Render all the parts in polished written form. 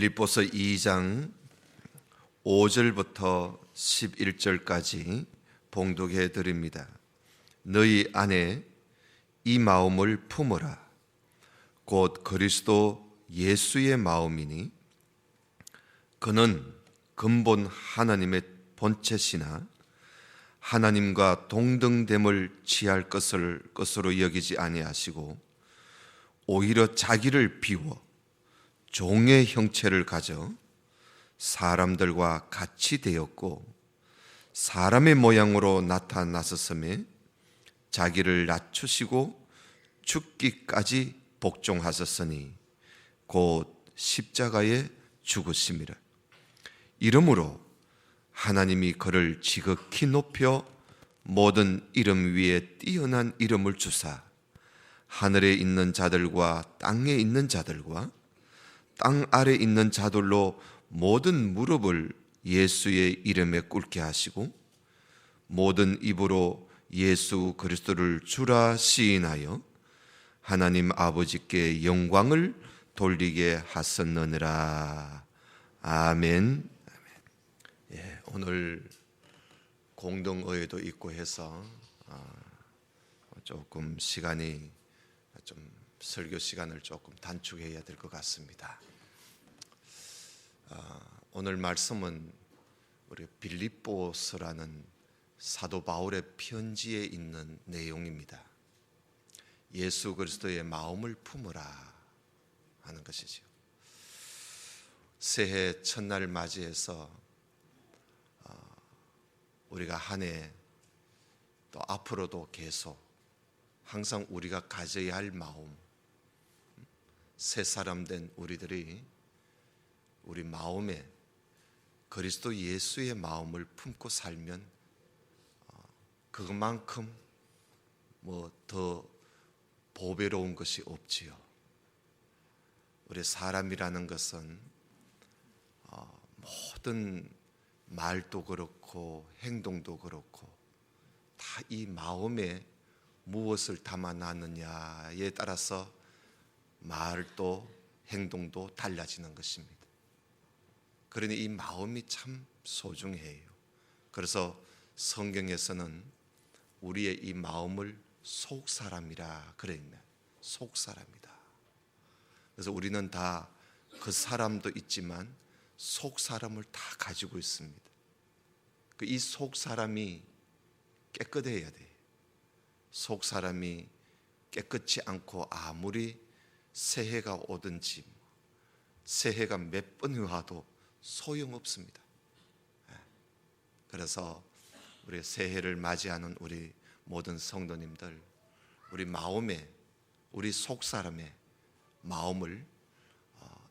빌립보서 2장 5절부터 11절까지 봉독해 드립니다. 너희 안에 이 마음을 품으라. 곧 그리스도 예수의 마음이니 그는 근본 하나님의 본체시나 하나님과 동등됨을 취할 것으로 여기지 아니하시고 오히려 자기를 비워 종의 형체를 가져 사람들과 같이 되었고 사람의 모양으로 나타나셨음에 자기를 낮추시고 죽기까지 복종하셨으니 곧 십자가에 죽으심이라. 이러므로 하나님이 그를 지극히 높여 모든 이름 위에 뛰어난 이름을 주사 하늘에 있는 자들과 땅에 있는 자들과 땅 아래 있는 자들로 모든 무릎을 예수의 이름에 꿇게 하시고 모든 입으로 예수 그리스도를 주라 시인하여 하나님 아버지께 영광을 돌리게 하셨느니라. 아멘. 오늘 공동의회도 있고 해서 조금 시간이 좀 설교 시간을 조금 단축해야 될 것 같습니다. 오늘 말씀은 우리 빌립보서라는 사도 바울의 편지에 있는 내용입니다. 예수 그리스도의 마음을 품으라 하는 것이죠. 새해 첫날 맞이해서 우리가 한 해 또 앞으로도 계속 항상 우리가 가져야 할 마음, 새 사람 된 우리들이 우리 마음에 그리스도 예수의 마음을 품고 살면 그것만큼 뭐 더 보배로운 것이 없지요. 우리 사람이라는 것은 모든 말도 그렇고 행동도 그렇고 다 이 마음에 무엇을 담아놨느냐에 따라서 말도 행동도 달라지는 것입니다. 그러니 이 마음이 참 소중해요. 그래서 성경에서는 우리의 이 마음을 속사람이라 그랬네. 속사람이다. 그래서 우리는 다 그 사람도 있지만 속사람을 다 가지고 있습니다. 이 속사람이 깨끗해야 돼요. 속사람이 깨끗지 않고 아무리 새해가 오든지 새해가 몇 번 와도 소용없습니다. 그래서 우리 새해를 맞이하는 우리 모든 성도님들, 우리 마음에, 우리 속사람의 마음을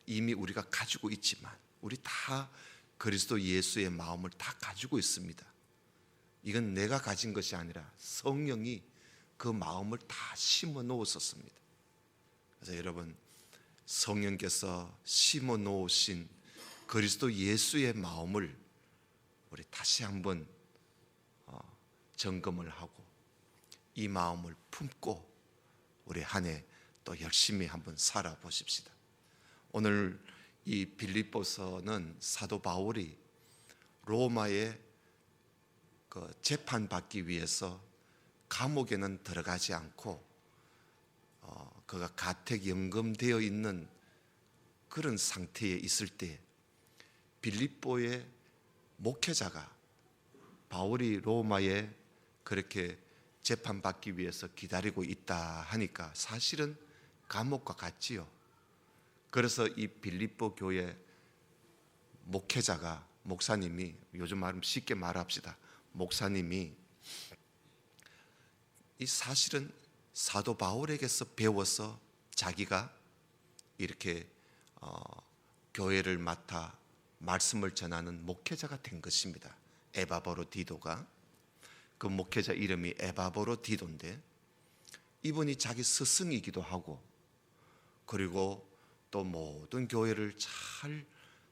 이미 우리가 가지고 있지만 우리 다 그리스도 예수의 마음을 다 가지고 있습니다. 이건 내가 가진 것이 아니라 성령이 그 마음을 다 심어 놓으셨습니다. 그래서 여러분, 성령께서 심어 놓으신 그리스도 예수의 마음을 우리 다시 한번 점검을 하고 이 마음을 품고 우리 한 해 또 열심히 한번 살아보십시다. 오늘 이 빌립보서는 사도 바울이 로마에 재판받기 위해서 감옥에는 들어가지 않고 그가 가택연금되어 있는 그런 상태에 있을 때 빌립보의 목회자가 바울이 로마에 그렇게 재판받기 위해서 기다리고 있다 하니까 사실은 감옥과 같지요. 그래서 이 빌립보 교회 목회자가, 목사님이, 요즘 말하면 쉽게 말합시다, 목사님이 이 사실은 사도 바울에게서 배워서 자기가 이렇게 교회를 맡아 말씀을 전하는 목회자가 된 것입니다. 에바브로디도가, 그 목회자 이름이 에바브로디도인데 이분이 자기 스승이기도 하고 그리고 또 모든 교회를 잘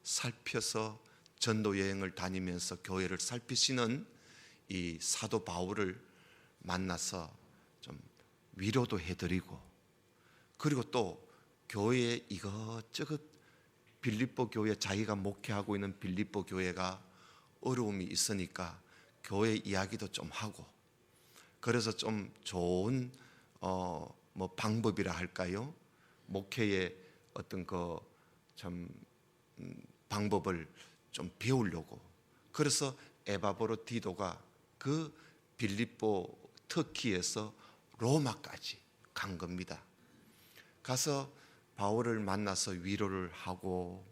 살펴서 전도 여행을 다니면서 교회를 살피시는 이 사도 바울을 만나서 좀 위로도 해드리고 그리고 또 교회에 이것저것 빌립보 교회, 자기가 목회하고 있는 빌립보 교회가 어려움이 있으니까 교회 이야기도 좀 하고, 그래서 좀 좋은 뭐 방법이라 할까요? 목회의 어떤 그 참 방법을 좀 배우려고, 그래서 에바브로디도가 그 빌립보 터키에서 로마까지 간 겁니다. 가서 바울을 만나서 위로를 하고,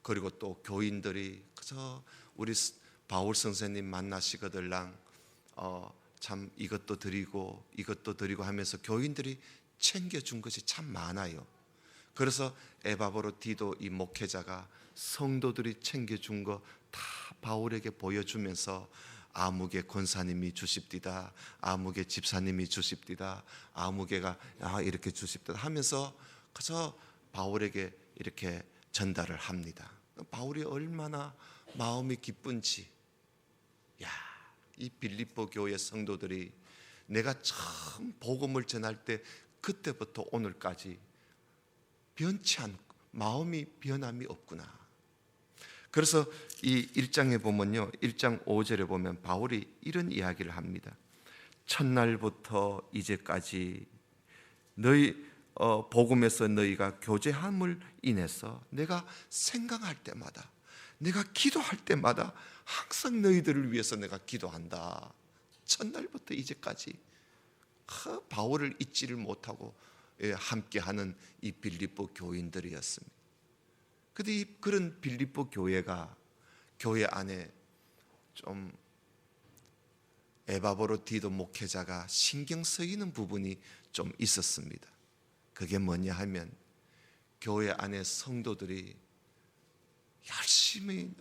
그리고 또 교인들이 그저 우리 바울 선생님 만나시거들랑 참 이것도 드리고 이것도 드리고 하면서 교인들이 챙겨준 것이 참 많아요. 그래서 에바브로디도 이 목회자가 성도들이 챙겨준 거 다 바울에게 보여주면서 아무개 권사님이 주십디다, 아무개 집사님이 주십디다, 아무개가 이렇게 주십디다 하면서 그저 바울에게 이렇게 전달을 합니다. 바울이 얼마나 마음이 기쁜지. 이 빌립보 교회 성도들이 내가 처음 복음을 전할 때 그때부터 오늘까지 변치 않고 마음이 변함이 없구나. 그래서 이 1장에 보면요, 1장 5절에 보면 바울이 이런 이야기를 합니다. 첫날부터 이제까지 너희 복음에서 너희가 교제함을 인해서 내가 생각할 때마다, 내가 기도할 때마다 항상 너희들을 위해서 내가 기도한다. 첫날부터 이제까지 바울을 잊지를 못하고 함께하는 이 빌립보 교인들이었습니다. 그런데 그런 빌립보 교회가 교회 안에 좀 에바브로디도 목회자가 신경 쓰이는 부분이 좀 있었습니다. 그게 뭐냐 하면 교회 안에 성도들이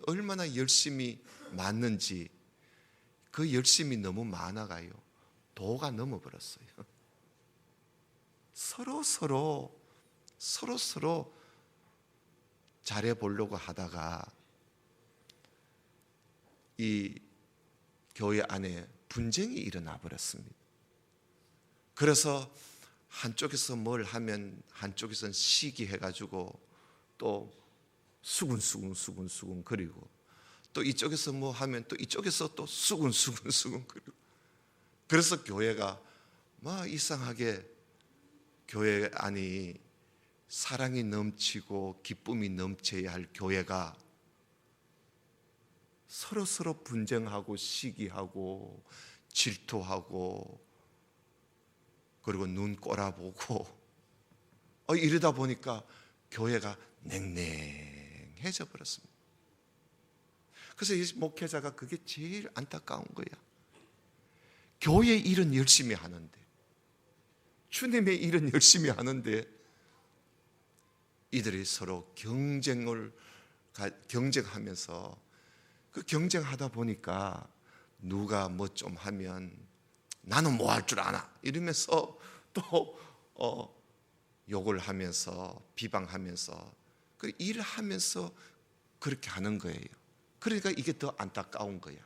얼마나 열심히 맞는지, 그 열심이 너무 많아가요. 도가 넘어버렸어요. 서로 잘해보려고 하다가 이 교회 안에 분쟁이 일어나 버렸습니다. 그래서 한쪽에서 뭘 하면 한쪽에서는 시기해가지고 또 수군수군 거리고, 또 이쪽에서 뭐 하면 또 이쪽에서 또 수군수군 거리고, 그래서 교회가 막 이상하게 교회 안이 사랑이 넘치고 기쁨이 넘쳐야 할 교회가 서로 분쟁하고 시기하고 질투하고 그리고 눈 꼬라보고 이러다 보니까 교회가 냉랭해져 버렸습니다. 그래서 이 목회자가 그게 제일 안타까운 거야. 교회 일은 열심히 하는데, 주님의 일은 열심히 하는데 이들이 서로 경쟁하면서 그 경쟁하다 보니까 누가 뭐 좀 하면 나는 뭐 할 줄 아나 이러면서 또 욕을 하면서 비방하면서 그 일을 하면서 그렇게 하는 거예요. 그러니까 이게 더 안타까운 거야.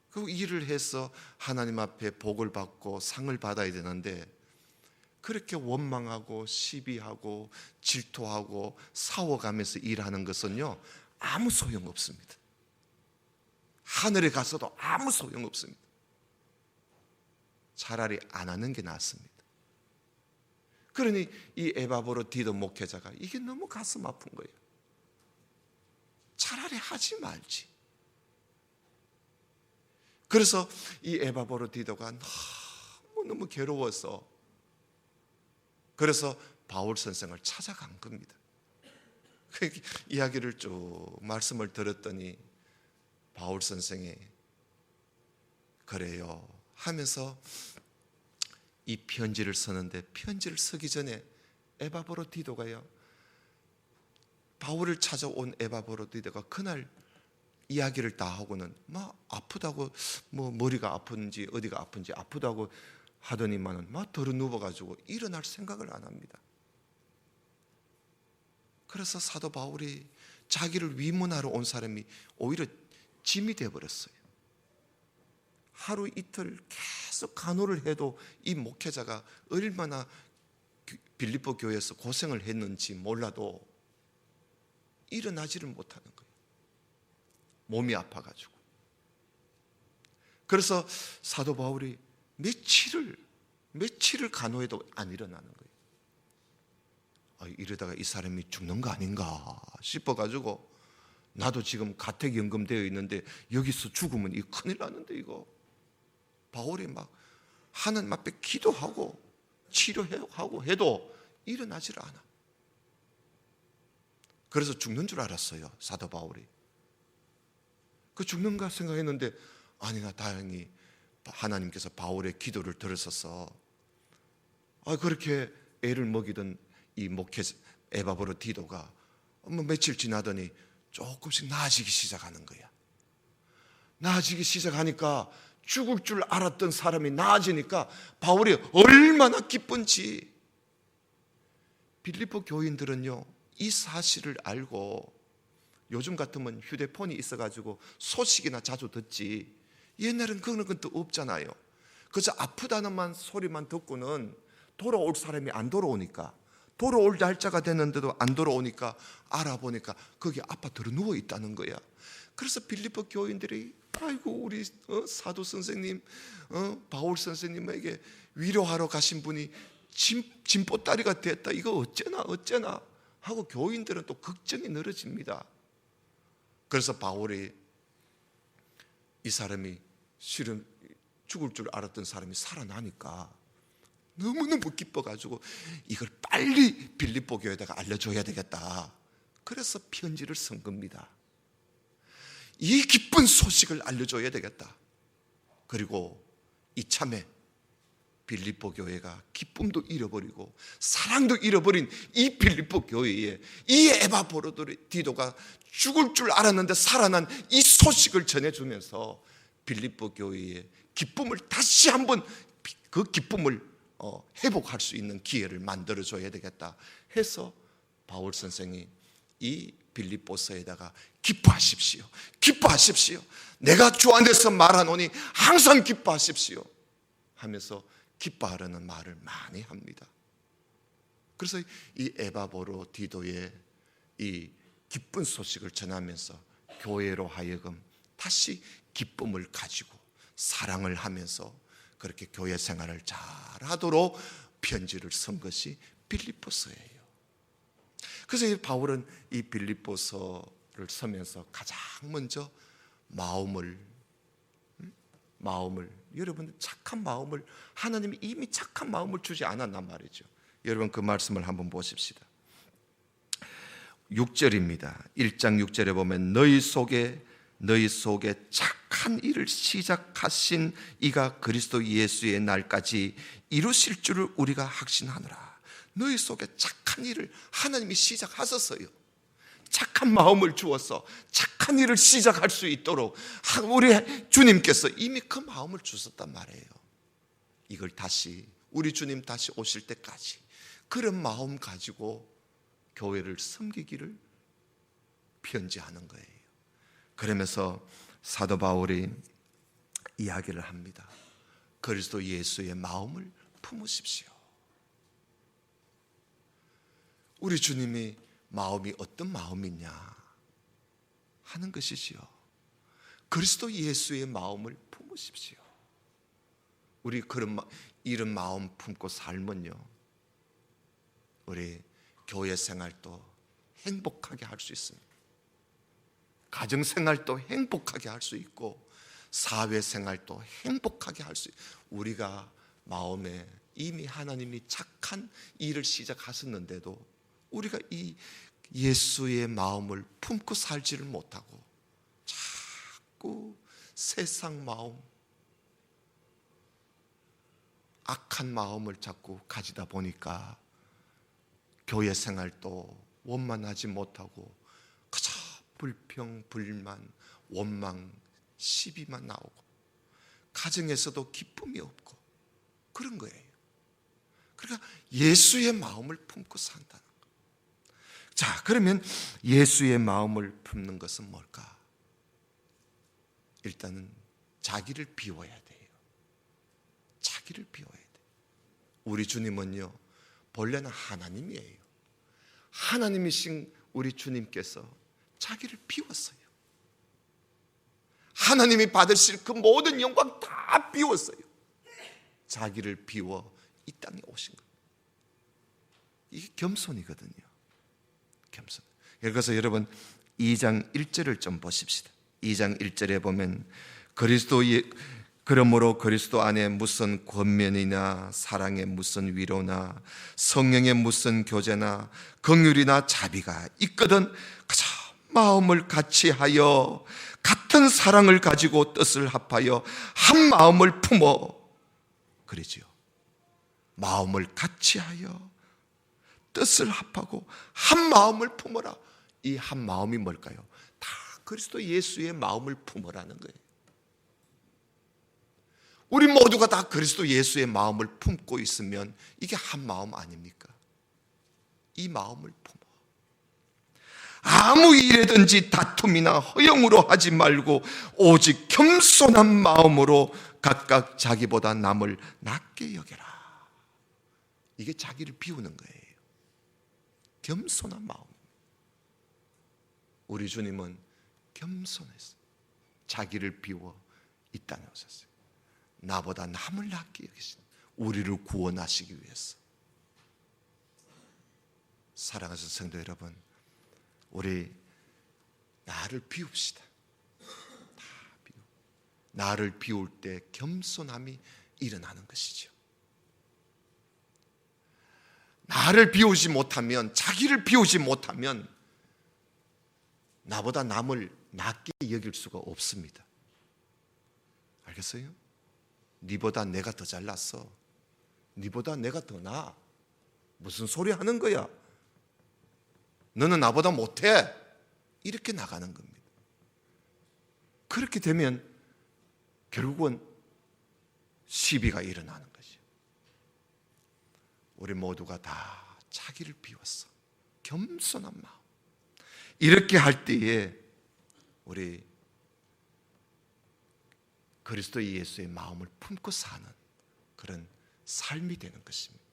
그 일을 해서 하나님 앞에 복을 받고 상을 받아야 되는데 그렇게 원망하고 시비하고 질투하고 싸워가면서 일하는 것은요, 아무 소용없습니다. 하늘에 가서도 아무 소용없습니다. 차라리 안 하는 게 낫습니다. 그러니 이 에바브로디도 목회자가 이게 너무 가슴 아픈 거예요. 차라리 하지 말지. 그래서 이 에바브로디도가 너무 괴로워서 그래서 바울 선생을 찾아간 겁니다. 그 이야기를 쭉 말씀을 들었더니 바울 선생이 그래요 하면서 이 편지를 쓰는데, 편지를 쓰기 전에 에바브로디도가요, 바울을 찾아온 에바브로디도가 그날 이야기를 다 하고는 막 아프다고, 뭐 머리가 아픈지 어디가 아픈지 아프다고 하더니만은 막 들어 누워가지고 일어날 생각을 안 합니다. 그래서 사도 바울이 자기를 위문하러 온 사람이 오히려 짐이 되어버렸어요. 하루 이틀 계속 간호를 해도 이 목회자가 얼마나 빌립보 교회에서 고생을 했는지 몰라도 일어나지를 못하는 거예요. 몸이 아파가지고. 그래서 사도 바울이 며칠을 간호해도 안 일어나는 거예요. 이러다가 이 사람이 죽는 거 아닌가 싶어가지고, 나도 지금 가택연금 되어 있는데 여기서 죽으면 이 큰일 나는데, 이거. 바울이 막 하나님 앞에 기도하고 치료하고 해도 일어나질 않아. 그래서 죽는 줄 알았어요, 사도 바울이. 그 죽는가 생각했는데, 아니나 다행히 하나님께서 바울의 기도를 들으셔서 그렇게 애를 먹이던 이 목회 에바브로디도가 며칠 지나더니 조금씩 나아지기 시작하는 거야. 나아지기 시작하니까 죽을 줄 알았던 사람이 나아지니까 바울이 얼마나 기쁜지. 빌립보 교인들은요, 이 사실을 알고, 요즘 같으면 휴대폰이 있어가지고 소식이나 자주 듣지, 옛날엔 그런 것도 없잖아요. 그저 아프다는 소리만 듣고는 돌아올 사람이 안 돌아오니까, 돌아올 날짜가 됐는데도 안 돌아오니까 알아보니까 거기 아파트로 누워 있다는 거야. 그래서 빌립보 교인들이 아이고 우리 사도 선생님, 바울 선생님에게 위로하러 가신 분이 진보다리가 됐다, 이거 어째나 하고 교인들은 또 걱정이 늘어집니다. 그래서 바울이, 이 사람이 실은 죽을 줄 알았던 사람이 살아나니까 너무너무 기뻐가지고 이걸 빨리 빌립보 교회에다가 알려줘야 되겠다. 그래서 편지를 쓴 겁니다. 이 기쁜 소식을 알려줘야 되겠다. 그리고 이참에 빌립보 교회가 기쁨도 잃어버리고 사랑도 잃어버린 이 빌립보 교회에 이 에바브로디도가 죽을 줄 알았는데 살아난 이 소식을 전해주면서 빌립보 교회의 기쁨을 다시 한번, 그 기쁨을 회복할 수 있는 기회를 만들어줘야 되겠다 해서 바울 선생이 이 빌립보서에다가 기뻐하십시오, 내가 주 안에서 말하노니 항상 기뻐하십시오 하면서 기뻐하라는 말을 많이 합니다. 그래서 이 에바브로디도의 이 기쁜 소식을 전하면서 교회로 하여금 다시 기쁨을 가지고 사랑을 하면서 그렇게 교회 생활을 잘 하도록 편지를 쓴 것이 빌립보서예요. 그래서 이 바울은 이 빌립보서를 쓰면서 가장 먼저 마음을, 여러분 착한 마음을, 하나님이 이미 착한 마음을 주지 않았단 말이죠. 여러분 그 말씀을 한번 보십시다. 6절입니다. 1장 6절에 보면 너희 속에 착한 일을 시작하신 이가 그리스도 예수의 날까지 이루실 줄을 우리가 확신하노라. 너희 속에 착한 일을 하나님이 시작하셨어요. 착한 마음을 주어서 착한 일을 시작할 수 있도록 우리 주님께서 이미 그 마음을 주셨단 말이에요. 이걸 다시 우리 주님 다시 오실 때까지 그런 마음 가지고 교회를 섬기기를 편지하는 거예요. 그러면서 사도 바울이 이야기를 합니다. 그리스도 예수의 마음을 품으십시오. 우리 주님이 마음이 어떤 마음이냐 하는 것이지요. 그리스도 예수의 마음을 품으십시오. 우리 이런 마음 품고 살면요, 우리 교회 생활도 행복하게 할 수 있습니다. 가정 생활도 행복하게 할 수 있고 사회 생활도 행복하게 할 수 있고, 우리가 마음에 이미 하나님이 착한 일을 시작하셨는데도 우리가 이 예수의 마음을 품고 살지를 못하고 자꾸 세상 마음, 악한 마음을 자꾸 가지다 보니까 교회 생활도 원만하지 못하고 그저 불평, 불만, 원망, 시비만 나오고 가정에서도 기쁨이 없고 그런 거예요. 그러니까 예수의 마음을 품고 산다는 거예요. 자, 그러면 예수의 마음을 품는 것은 뭘까? 일단은 자기를 비워야 돼요. 자기를 비워야 돼요. 우리 주님은요, 본래는 하나님이에요. 하나님이신 우리 주님께서 자기를 비웠어요. 하나님이 받으실 그 모든 영광 다 비웠어요. 자기를 비워 이 땅에 오신 거예요. 이게 겸손이거든요. 겸손. 그래서 여러분 2장 1절을 좀 보십시다. 2장 1절에 보면 그러므로 그리스도 안에 무슨 권면이나 사랑의 무슨 위로나 성령의 무슨 교제나 긍휼이나 자비가 있거든 그저 마음을 같이하여 같은 사랑을 가지고 뜻을 합하여 한 마음을 품어 그러지요. 마음을 같이하여 뜻을 합하고 한 마음을 품어라. 이 한 마음이 뭘까요? 다 그리스도 예수의 마음을 품으라는 거예요. 우리 모두가 다 그리스도 예수의 마음을 품고 있으면 이게 한 마음 아닙니까? 이 마음을 품어. 아무 일에든지 다툼이나 허영으로 하지 말고 오직 겸손한 마음으로 각각 자기보다 남을 낮게 여겨라. 이게 자기를 비우는 거예요. 겸손한 마음. 우리 주님은 겸손했어요. 자기를 비워 이 땅에 오셨어요. 나보다 남을 낮게 여기신 우리를 구원하시기 위해서. 사랑하는 성도 여러분, 우리 나를 비웁시다. 다 비우. 나를 비울 때 겸손함이 일어나는 것이죠. 나를 비우지 못하면, 자기를 비우지 못하면 나보다 남을 낮게 여길 수가 없습니다. 알겠어요? 니보다 내가 더 잘났어. 니보다 내가 더 나아. 무슨 소리 하는 거야? 너는 나보다 못해. 이렇게 나가는 겁니다. 그렇게 되면 결국은 시비가 일어나는 거죠. 우리 모두가 다 자기를 비웠어. 겸손한 마음. 이렇게 할 때에 우리 그리스도 예수의 마음을 품고 사는 그런 삶이 되는 것입니다.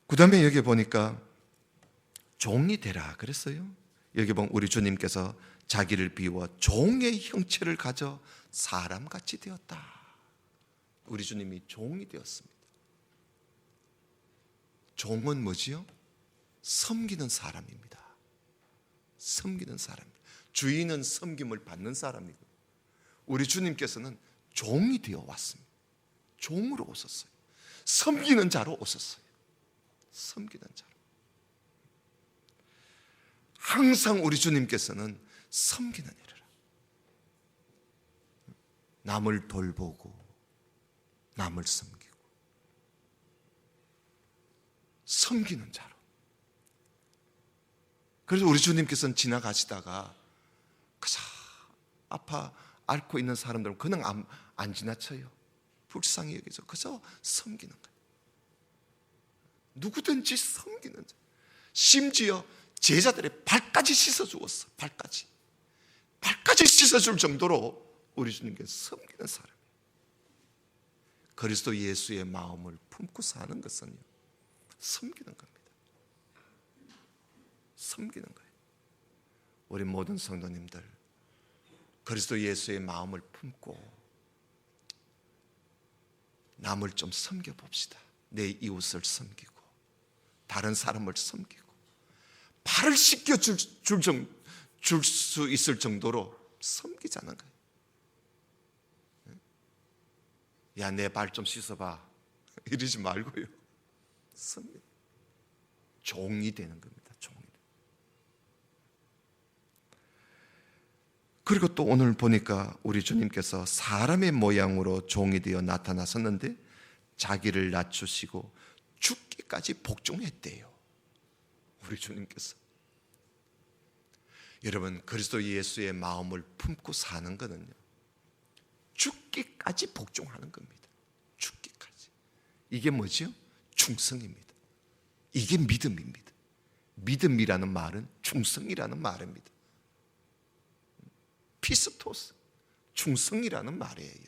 그 다음에 여기 보니까 종이 되라 그랬어요. 여기 보면 우리 주님께서 자기를 비워 종의 형체를 가져 사람같이 되었다. 우리 주님이 종이 되었습니다. 종은 뭐지요? 섬기는 사람입니다. 섬기는 사람. 주인은 섬김을 받는 사람이고 우리 주님께서는 종이 되어 왔습니다. 종으로 오셨어요. 섬기는 자로 오셨어요. 섬기는 자로. 항상 우리 주님께서는 섬기는 일을 남을 돌보고 남을 섬기고 섬기는 자로. 그래서 우리 주님께서는 지나가시다가 그저 아파 앓고 있는 사람들은 그냥 안 지나쳐요. 불쌍히 여기서 그저 섬기는 거예요. 누구든지 섬기는 자. 심지어 제자들의 발까지 씻어주었어. 발까지 씻어줄 정도로 우리 주님께서 섬기는 사람이에요. 그리스도 예수의 마음을 품고 사는 것은요, 섬기는 겁니다. 섬기는 거예요. 우리 모든 성도님들 그리스도 예수의 마음을 품고 남을 좀 섬겨봅시다. 내 이웃을 섬기고 다른 사람을 섬기고 발을 씻겨줄 수 있을 정도로 섬기자는 거예요. 야, 내 발 좀 씻어봐 이러지 말고요. 섬기. 종이 되는 겁니다. 종이. 그리고 또 오늘 보니까 우리 주님께서 사람의 모양으로 종이 되어 나타나셨는데 자기를 낮추시고 죽기까지 복종했대요. 우리 주님께서. 여러분, 그리스도 예수의 마음을 품고 사는 것은요, 죽기까지 복종하는 겁니다. 죽기까지. 이게 뭐죠? 충성입니다. 이게 믿음입니다. 믿음이라는 말은 충성이라는 말입니다. 피스토스, 충성이라는 말이에요.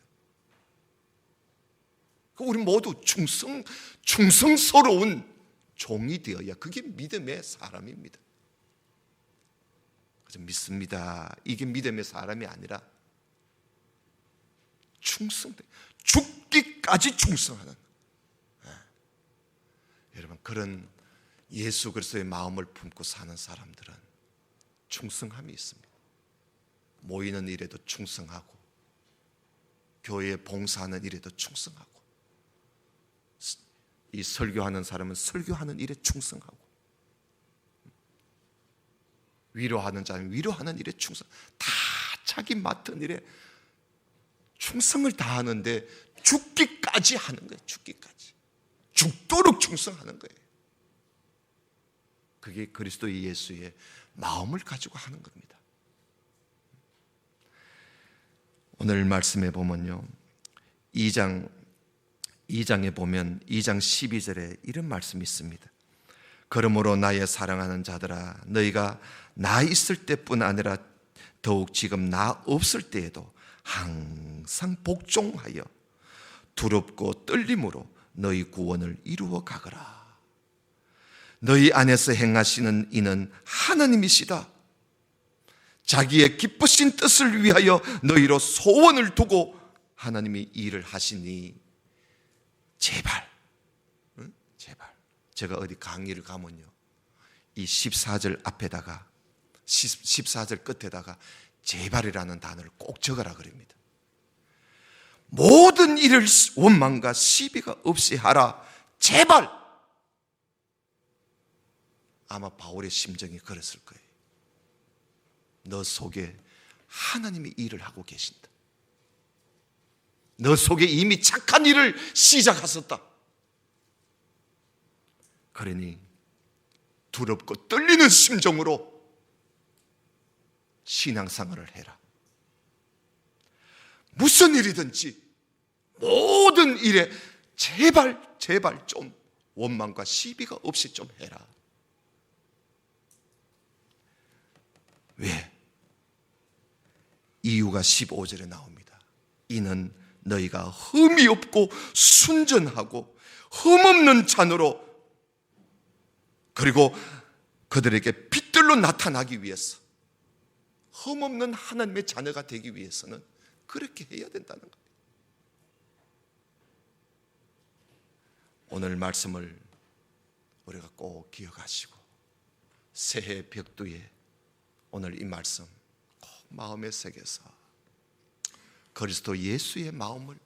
우리 모두 충성스러운 종이 되어야 그게 믿음의 사람입니다. 그래서 믿습니다. 이게 믿음의 사람이 아니라 죽기까지 충성하는, 여러분, 그런 예수 그리스도의 마음을 품고 사는 사람들은 충성함이 있습니다. 모이는 일에도 충성하고, 교회에 봉사하는 일에도 충성하고, 이 설교하는 사람은 설교하는 일에 충성하고, 위로하는 자는 위로하는 일에 충성, 다 자기 맡은 일에 충성을 다하는데 죽기까지 하는 거예요. 죽기까지, 죽도록 충성하는 거예요. 그게 그리스도 예수의 마음을 가지고 하는 겁니다. 오늘 말씀에 보면요, 2장에 보면 2장 12절에 이런 말씀이 있습니다. 그러므로 나의 사랑하는 자들아, 너희가 나 있을 때뿐 아니라 더욱 지금 나 없을 때에도 항상 복종하여 두렵고 떨림으로 너희 구원을 이루어 가거라. 너희 안에서 행하시는 이는 하나님이시다. 자기의 기쁘신 뜻을 위하여 너희로 소원을 두고 하나님이 일을 하시니 제발, 제발. 제가 어디 강의를 가면요, 이 14절 앞에다가, 14절 끝에다가 제발이라는 단어를 꼭 적으라 그럽니다. 모든 일을 원망과 시비가 없이 하라. 제발. 아마 바울의 심정이 그랬을 거예요. 너 속에 하나님이 일을 하고 계신다. 너 속에 이미 착한 일을 시작하셨다. 그러니 두렵고 떨리는 심정으로 신앙생활을 해라. 무슨 일이든지 모든 일에 제발 좀 원망과 시비가 없이 좀 해라. 왜? 이유가 15절에 나옵니다. 이는 너희가 흠이 없고 순전하고 흠없는 잔으로, 그리고 그들에게 빛들로 나타나기 위해서, 흠없는 하나님의 자녀가 되기 위해서는 그렇게 해야 된다는 거예요. 오늘 말씀을 우리가 꼭 기억하시고, 새해 벽두에 오늘 이 말씀 꼭 마음에 새겨서 그리스도 예수의 마음을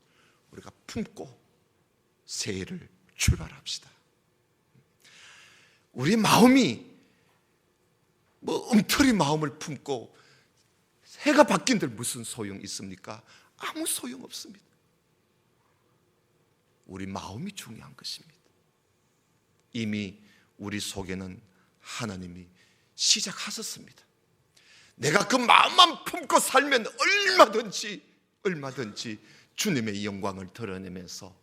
우리가 품고 새해를 출발합시다. 우리 마음이 엉터리 마음을 품고 해가 바뀐들 무슨 소용 있습니까? 아무 소용 없습니다. 우리 마음이 중요한 것입니다. 이미 우리 속에는 하나님이 시작하셨습니다. 내가 그 마음만 품고 살면 얼마든지 주님의 영광을 드러내면서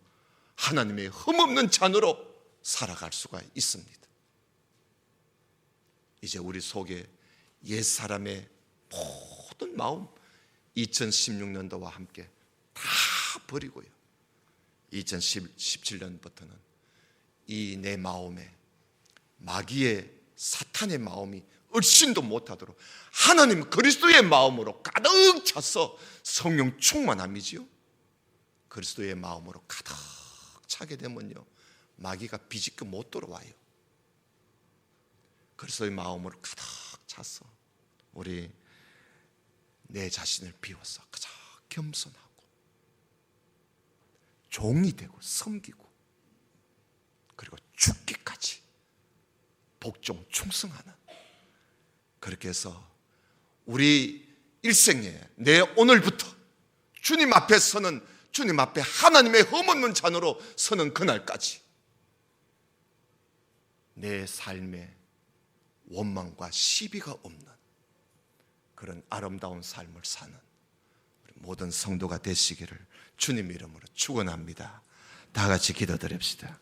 하나님의 흠없는 잔으로 살아갈 수가 있습니다. 이제 우리 속에 옛사람의 모든 마음 2016년도와 함께 다 버리고요, 2017년부터는 이 내 마음에 마귀의 사탄의 마음이 얼씬도 못하도록 하나님 그리스도의 마음으로 가득 차서 성령 충만함이지요. 그리스도의 마음으로 가득 차게 되면요, 마귀가 비집고 못 들어와요. 그리스도의 마음으로 가득 차서 우리 내 자신을 비워서 가장 겸손하고 종이 되고 섬기고, 그리고 죽기까지 복종 충성하는, 그렇게 해서 우리 일생에 내 오늘부터 주님 앞에 서는, 주님 앞에 하나님의 흠없는 잔으로 서는 그날까지 내 삶에 원망과 시비가 없는 그런 아름다운 삶을 사는 모든 성도가 되시기를 주님 이름으로 축원합니다. 다 같이 기도드립시다.